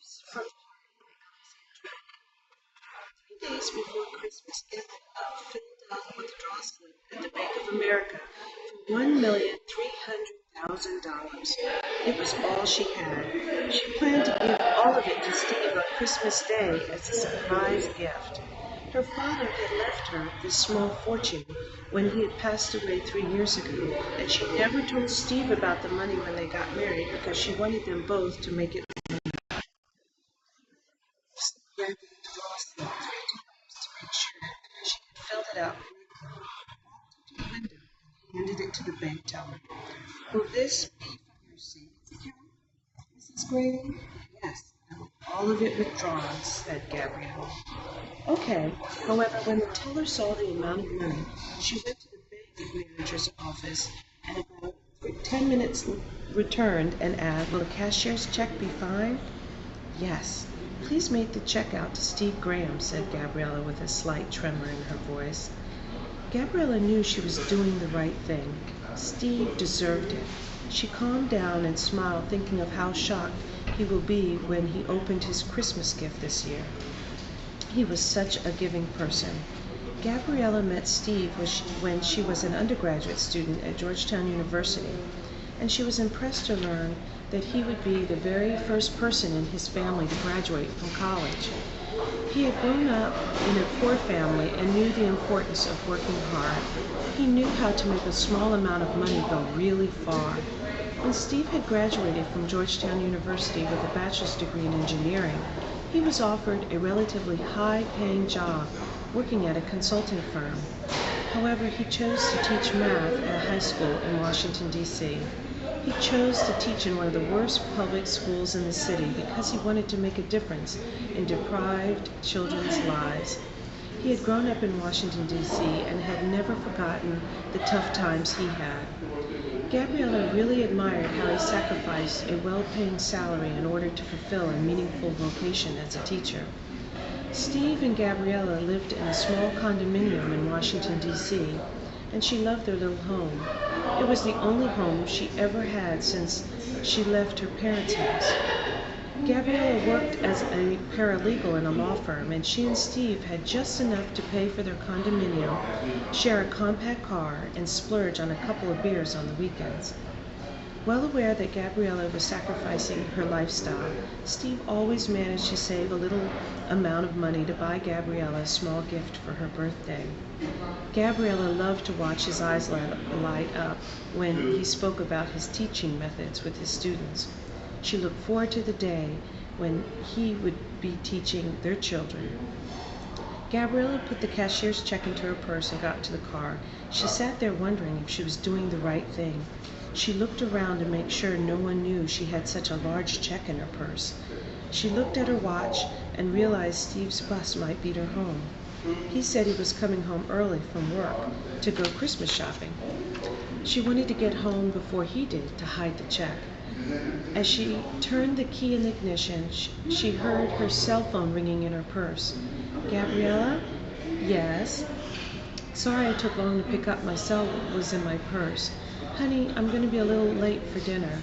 Steve's front porch. 3 days before Christmas, Gabriella filled out a withdrawal slip at the Bank of America for $1,300,000. It was all she had. She planned to give all of it to Steve on Christmas Day as a surprise gift. Her father had left her this small fortune when he had passed away 3 years ago, and she never told Steve about the money when they got married because she wanted them both to make it. Grabbed the withdrawal slip 3 times to make sure she had filled it out correctly, to the window and handed it to the bank teller. Will this be from your savings account, Mrs. Grady? Yes, I want all of it withdrawn, said Gabrielle. Okay. However, when the teller saw the amount of money, she went to the bank manager's office and about 10 minutes returned and asked, will the cashier's check be fine? Yes. Please make the check out to Steve Graham, said Gabriella with a slight tremor in her voice. Gabriella knew she was doing the right thing. Steve deserved it. She calmed down and smiled, thinking of how shocked he will be when he opened his Christmas gift this year. He was such a giving person. Gabriella met Steve when she was an undergraduate student at Georgetown University, and she was impressed to learn that he would be the very first person in his family to graduate from college. He had grown up in a poor family and knew the importance of working hard. He knew how to make a small amount of money go really far. When Steve had graduated from Georgetown University with a bachelor's degree in engineering, he was offered a relatively high-paying job working at a consulting firm. However, he chose to teach math at a high school in Washington, D.C. He chose to teach in one of the worst public schools in the city because he wanted to make a difference in deprived children's lives. He had grown up in Washington, D.C. and had never forgotten the tough times he had. Gabriella really admired how he sacrificed a well-paying salary in order to fulfill a meaningful vocation as a teacher. Steve and Gabriella lived in a small condominium in Washington, D.C., and she loved their little home. It was the only home she ever had since she left her parents' house. Gabriella worked as a paralegal in a law firm, and she and Steve had just enough to pay for their condominium, share a compact car, and splurge on a couple of beers on the weekends. Well aware that Gabriella was sacrificing her lifestyle, Steve always managed to save a little amount of money to buy Gabriella a small gift for her birthday. Gabriella loved to watch his eyes light up when he spoke about his teaching methods with his students. She looked forward to the day when he would be teaching their children. Gabriella put the cashier's check into her purse and got to the car. She sat there wondering if she was doing the right thing. She looked around to make sure no one knew she had such a large check in her purse. She looked at her watch and realized Steve's bus might beat her home. He said he was coming home early from work to go Christmas shopping. She wanted to get home before he did to hide the check. As she turned the key in the ignition, she heard her cell phone ringing in her purse. Gabriella? Yes. Sorry I took long to pick up. My cell was in my purse. Honey, I'm going to be a little late for dinner.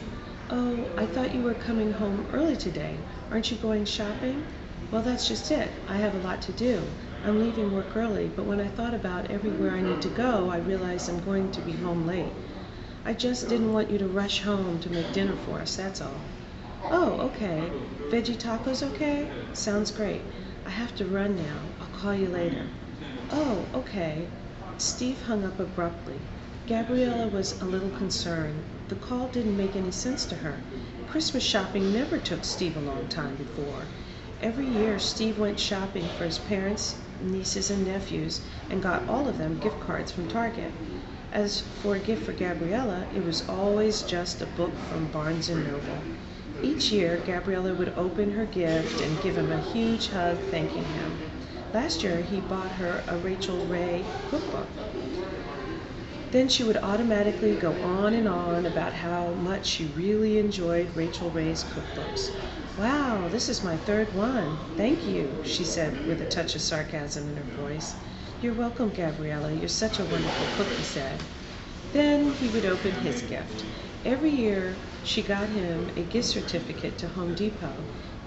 Oh, I thought you were coming home early today. Aren't you going shopping? Well, that's just it. I have a lot to do. I'm leaving work early, but when I thought about everywhere I need to go, I realized I'm going to be home late. I just didn't want you to rush home to make dinner for us, that's all. Oh, okay. Veggie tacos okay? Sounds great. I have to run now. I'll call you later. Oh, okay. Steve hung up abruptly. Gabriella was a little concerned. The call didn't make any sense to her. Christmas shopping never took Steve a long time before. Every year, Steve went shopping for his parents, nieces, and nephews, and got all of them gift cards from Target. As for a gift for Gabriella, it was always just a book from Barnes & Noble. Each year, Gabriella would open her gift and give him a huge hug, thanking him. Last year, he bought her a Rachel Ray cookbook. Then she would automatically go on and on about how much she really enjoyed Rachel Ray's cookbooks. Wow, this is my third one. Thank you, she said with a touch of sarcasm in her voice. You're welcome, Gabriella. You're such a wonderful cook, he said. Then he would open his gift. Every year, She got him a gift certificate to Home Depot.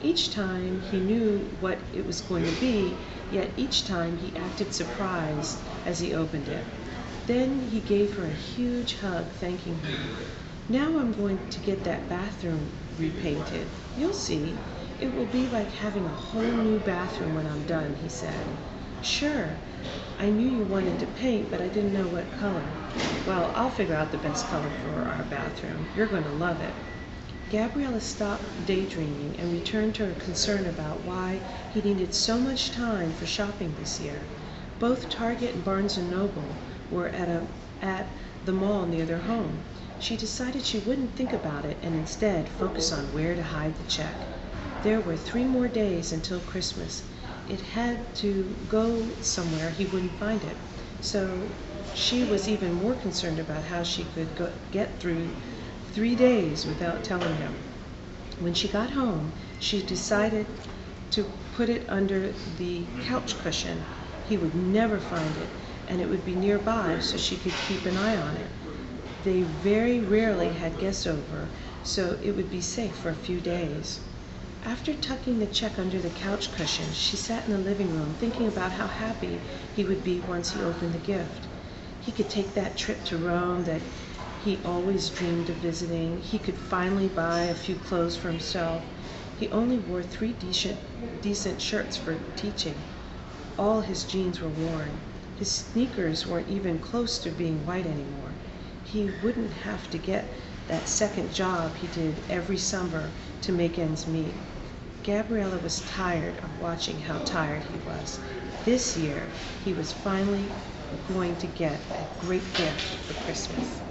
Each time he knew what it was going to be, yet each time he acted surprised as he opened it. Then he gave her a huge hug, thanking her. "Now I'm going to get that bathroom repainted. You'll see. It will be like having a whole new bathroom when I'm done," he said. "Sure. I knew you wanted to paint, but I didn't know what color." "Well, I'll figure out the best color for our bathroom. You're going to love it." Gabriella stopped daydreaming and returned to her concern about why he needed so much time for shopping this year. Both Target and Barnes & Noble were at the mall near their home. She decided she wouldn't think about it and instead focus on where to hide the check. There were 3 more days until Christmas. It had to go somewhere he wouldn't find it. So she was even more concerned about how she could get through 3 days without telling him. When she got home, she decided to put it under the couch cushion. He would never find it, and it would be nearby so she could keep an eye on it. They very rarely had guests over, so it would be safe for a few days. After tucking the check under the couch cushion, she sat in the living room thinking about how happy he would be once he opened the gift. He could take that trip to Rome that he always dreamed of visiting. He could finally buy a few clothes for himself. He only wore 3 decent shirts for teaching. All his jeans were worn. His sneakers weren't even close to being white anymore. He wouldn't have to get that second job he did every summer to make ends meet. Gabriella was tired of watching how tired he was. This year, he was finally going to get a great gift for Christmas.